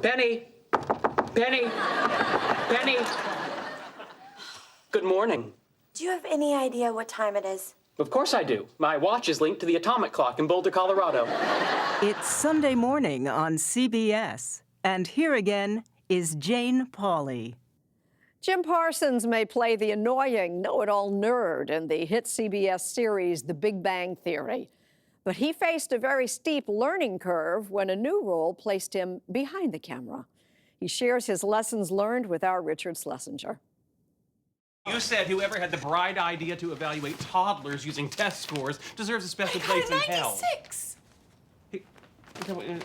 Penny! Penny! Penny! Good morning. Do you have any idea what time it is? Of course I do. My watch is linked to the atomic clock in Boulder, Colorado. It's Sunday Morning on CBS. And here again is Jane Pauley. Jim Parsons may play the annoying, know-it-all nerd in the hit CBS series The Big Bang Theory. But he faced a very steep learning curve when a new role placed him behind the camera. He shares his lessons learned with our Richard Schlesinger. You said whoever had the bright idea to evaluate toddlers using test scores deserves a special place in hell. 96.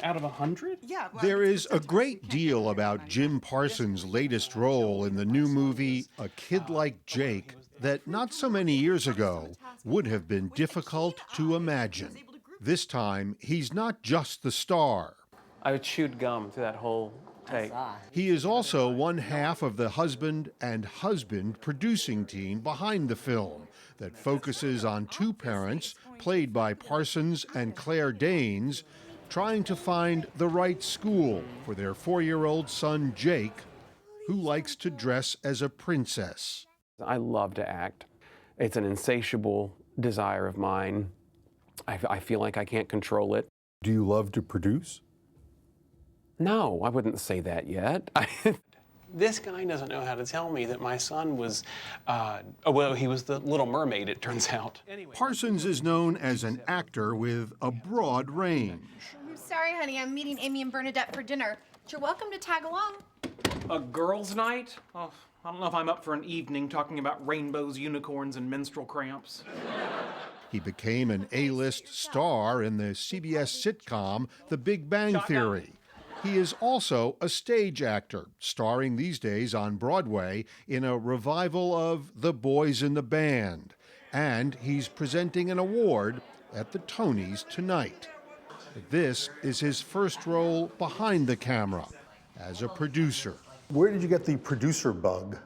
Out of 100? Yeah. Well, there is a great deal about Jim Parsons' latest role in the new movie A Kid Like Jake that not so many years ago would have been difficult to imagine. This time, he's not just the star. I chewed gum through that whole take. He is also one half of the husband and husband producing team behind the film that focuses on two parents, played by Parsons and Claire Danes, trying to find the right school for their 4-year-old son, Jake, who likes to dress as a princess. I love to act. It's an insatiable desire of mine. I feel like I can't control it. Do you love to produce? No, I wouldn't say that yet. This guy doesn't know how to tell me that my son was, he was the Little Mermaid, it turns out. Anyway. Parsons is known as an actor with a broad range. I'm sorry, honey. I'm meeting Amy and Bernadette for dinner. But you're welcome to tag along. A girls' night? Oh, I don't know if I'm up for an evening talking about rainbows, unicorns, and menstrual cramps. He became an A-list star in the CBS sitcom The Big Bang Theory. He is also a stage actor, starring these days on Broadway in a revival of The Boys in the Band. And he's presenting an award at the Tonys tonight. This is his first role behind the camera, as a producer. Where did you get the producer bug?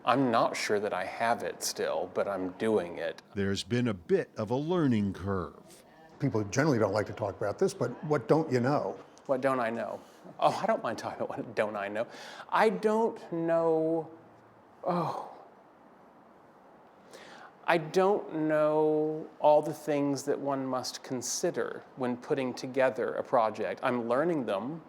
I'm not sure that I have it still, but I'm doing it. There's been a bit of a learning curve. People generally don't like to talk about this, but what don't you know? What don't I know? Oh, I don't mind talking about what don't I know. I don't know, I don't know all the things that one must consider when putting together a project. I'm learning them.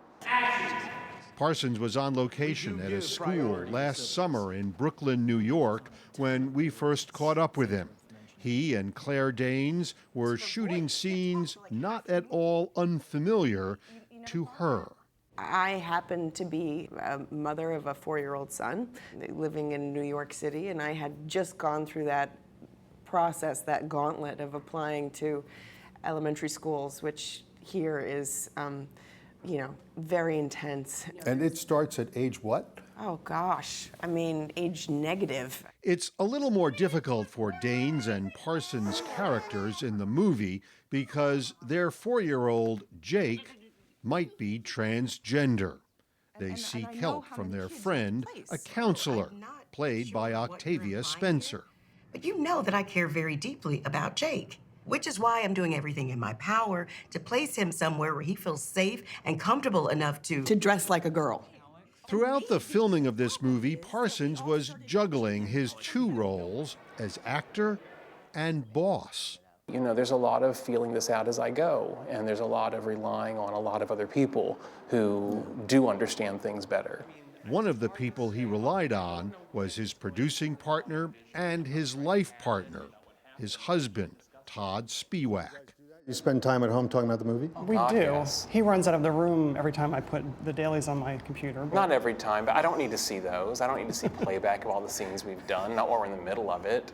Parsons was on location at a school last summer in Brooklyn, New York, when we first caught up with him. He and Claire Danes were shooting scenes not at all unfamiliar to her. I happen to be a mother of a 4-year-old son living in New York City, and I had just gone through that process, that gauntlet of applying to elementary schools, which here is, very intense. And it starts at age what? Oh gosh, I mean, age negative. It's a little more difficult for Danes and Parsons' characters in the movie because their 4-year-old Jake might be transgender. They seek help from their friend, a counselor, played by Octavia Spencer. But you know that I care very deeply about Jake, which is why I'm doing everything in my power to place him somewhere where he feels safe and comfortable enough to dress like a girl. Throughout the filming of this movie, Parsons was juggling his two roles as actor and boss. You know, there's a lot of feeling this out as I go, and there's a lot of relying on a lot of other people who do understand things better. One of the people he relied on was his producing partner and his life partner, his husband, Todd Spiewak. You spend time at home talking about the movie? We do. Yes. He runs out of the room every time I put the dailies on my computer. Not every time, but I don't need to see those. I don't need to see playback of all the scenes we've done, not while we're in the middle of it.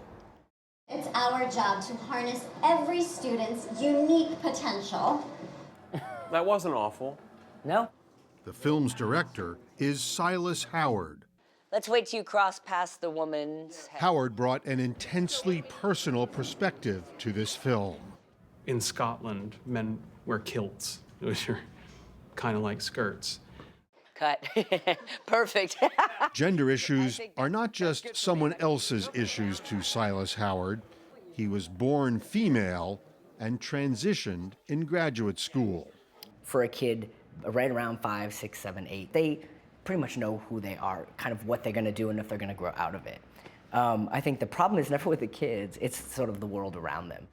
It's our job to harness every student's unique potential. That wasn't awful. No. The film's director is Silas Howard. Let's wait till you cross past the woman's head. Howard brought an intensely personal perspective to this film. In Scotland, men wear kilts, which are kind of like skirts. Cut. Perfect. Gender issues are not just someone else's issues to Silas Howard. He was born female and transitioned in graduate school. For a kid Right around 5, 6, 7, 8, they pretty much know who they are, kind of what they're going to do and if they're going to grow out of it. I think the problem is never with the kids, it's sort of the world around them.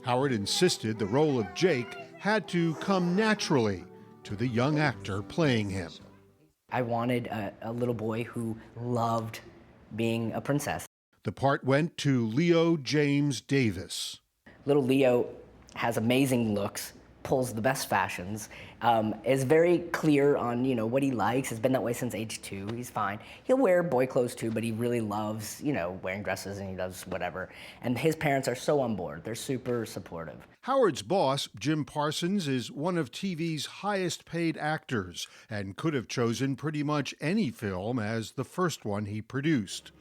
Howard insisted the role of Jake had to come naturally to the young actor playing him. I wanted a little boy who loved being a princess. The part went to Leo James Davis. Little Leo has amazing looks, pulls the best fashions, is very clear on what he likes, has been that way since age 2, he's fine. He'll wear boy clothes too, but he really loves wearing dresses and he does whatever. And his parents are so on board, they're super supportive. Howard's boss, Jim Parsons, is one of TV's highest paid actors and could have chosen pretty much any film as the first one he produced.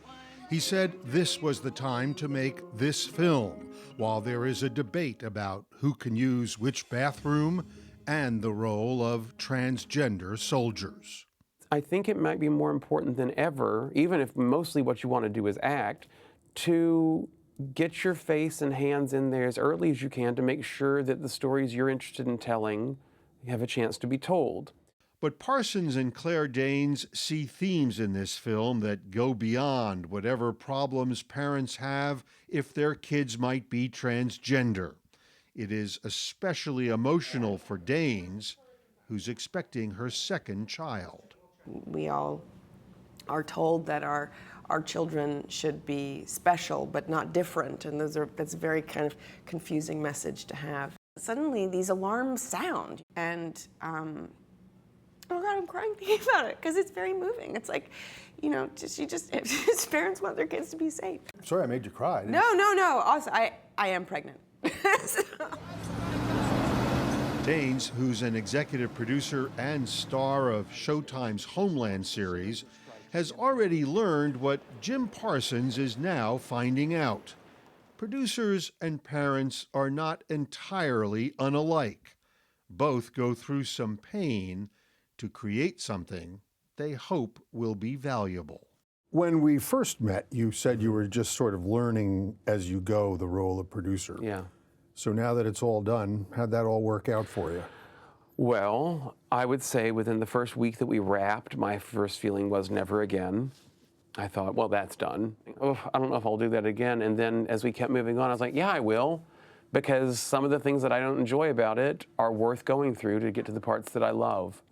He said this was the time to make this film, while there is a debate about who can use which bathroom and the role of transgender soldiers. I think it might be more important than ever, even if mostly what you want to do is act, to get your face and hands in there as early as you can to make sure that the stories you're interested in telling have a chance to be told. But Parsons and Claire Danes see themes in this film that go beyond whatever problems parents have if their kids might be transgender. It is especially emotional for Danes, who's expecting her second child. We all are told that our children should be special but not different, and that's a very kind of confusing message to have. Suddenly these alarms sound, and oh God, I'm crying thinking about it because it's very moving. It's like, his parents want their kids to be safe. Sorry I made you cry. No. Also, I am pregnant. Danes, who's an executive producer and star of Showtime's Homeland series, has already learned what Jim Parsons is now finding out. Producers and parents are not entirely unalike. Both go through some pain to create something they hope will be valuable. When we first met, you said you were just sort of learning as you go the role of producer. Yeah. So now that it's all done, how'd that all work out for you? Well, I would say within the first week that we wrapped, my first feeling was never again. I thought, well, that's done. Oh, I don't know if I'll do that again. And then as we kept moving on, I was like, yeah, I will. Because some of the things that I don't enjoy about it are worth going through to get to the parts that I love.